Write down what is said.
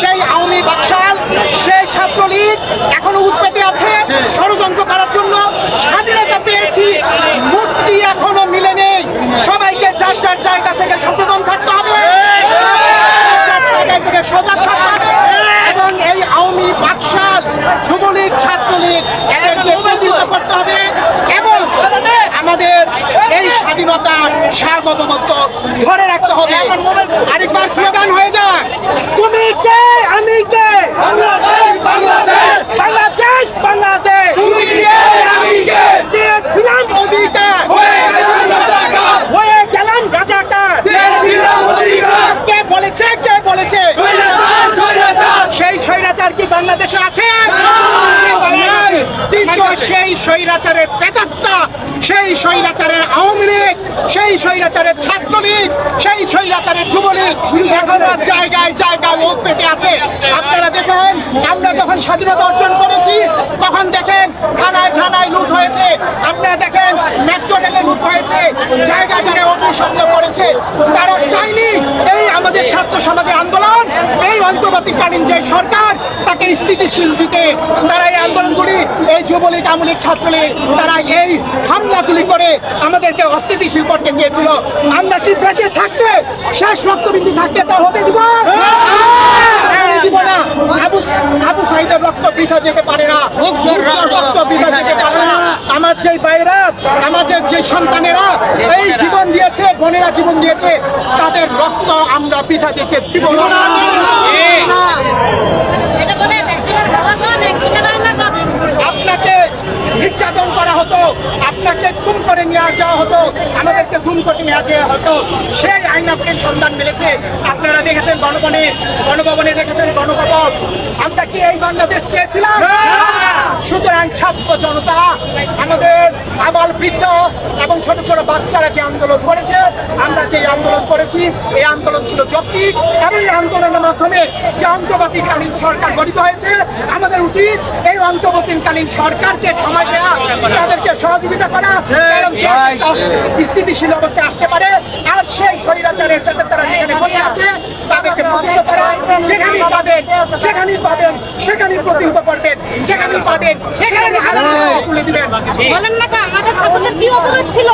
সেই আওয়ামী বাকশাল, সেই ছাত্রলীগ এখনো উৎপেতে আছে ষড়যন্ত্র করার জন্য। স্বাধীনতা পেয়েছি, মুক্তি এখনো মিলে নেই। সবাইকে যার যার জায়গা থেকে সচেতন থাকতে হবে, জায়গা থেকে সজাগ থাকতে হবে এবং এই আওয়ামী বাকশাল, যুবলীগ, ছাত্রলীগ এদেরকে প্রতিহত করতে হবে এবং আমাদের এই স্বাধীনতার সার্বভৌমত্ব ধরে রাখতে হবে। আরেকবার স্লোগান হয়ে যাক, তুমি কে আমি কে, বাংলাদেশ বাংলাদেশ, বাংলাদেশ বাংলাদেশ, তুমি কে আমি কে, চেয়েছিলাম অধিকার, হয়ে গেলাম রাজাকার। কে বলেছে, কে বলেছে সেই স্বৈরাচার কি বাংলাদেশে আছে? কিন্তু সেই স্বৈরাচারের পেচাত্তা, সেই স্বৈরাচারের আওয়ামী লীগ, সেই স্বৈরাচারের ছাত্রলীগ, সেই স্বৈরাচারের যুবলীগ এখনো জায়গায় জায়গায় মুখ পেতে আছে। আপনারা দেখেন, আমরা যখন স্বাধীনতা অর্জন করেছি তখন দেখেন থানায় থানায় লুট হয়েছে, আপনারা দেখেন মেট্রো রেলে লুট হয়েছে, জায়গায় জায়গায় অগ্নিসংযোগ করেছে। তারা চায়নি এই আমাদের ছাত্র সমাজের আন্দোলন, এই অন্তর্বর্তীকালীন যে সরকার তাকে স্থিতিশীল দিতে তারা এই আন্দোলনগুলি, এই যুবলীগ, আওয়ামী লীগ, ছাত্রলীগ তারা এই হামলাগুলি করে আমাদেরকে অস্থিতিশীল করতে চেয়েছিল। আমরা কি বেঁচে থাকতে, শেষ রক্তবিন্দু থাকতে তা হবে দিব? দিব না। আবু সাঈদের রক্ত বৃথা যেতে পারে না, রক্ত বৃথা যেতে পারে না। আমার যে ভাইরা, আমাদের যে সন্তানেরা এই জীবন দিয়েছে, বোনেরা জীবন দিয়েছে, তাদের রক্ত আমরা বৃথা দিয়েছে দিব না। আপনাকে নির্যাতন করা হতো, আপনাকে গুম করে নিয়ে যাওয়া হতো, আমাদেরকে গুম করে নিয়ে যাওয়া হতো, সেই আইনাপুরের সন্ধান মিলেছে। আপনারা দেখেছেন গণভবনে দেখেছেন গণভবন। আমরা কি এই বাংলাদেশ চেয়েছিলাম? সুতরাং ছাত্র জনতা, আমাদের আবাল বৃদ্ধ এবং ছোট ছোট বাচ্চারা যে আন্দোলন করেছে, আমরা যে আন্দোলন করেছি, এই আন্দোলন ছিল যৌক্তিক এবং এই আন্দোলনের মাধ্যমে যে অন্তর্বর্তীকালীন সরকার গঠিত হয়েছে, আমাদের উচিত এই অন্তর্বর্তীকালীন সরকারকে সময় দেওয়া, তাদেরকে সহযোগিতা করা এবং স্থিতিশীল অবস্থায় আসতে পারে। আর সেই স্বৈরাচারের পেটে তারা যেখানে বসে আছে তাদেরকে প্রতিহত করা, যেখানেই পাবেন সেখানেই প্রতিহত করবেন, যেখানেই পাবেন সেখানে তুলে দিবেন। বলেন না, আমাদের ছাত্রদের কি অপরাধ ছিল?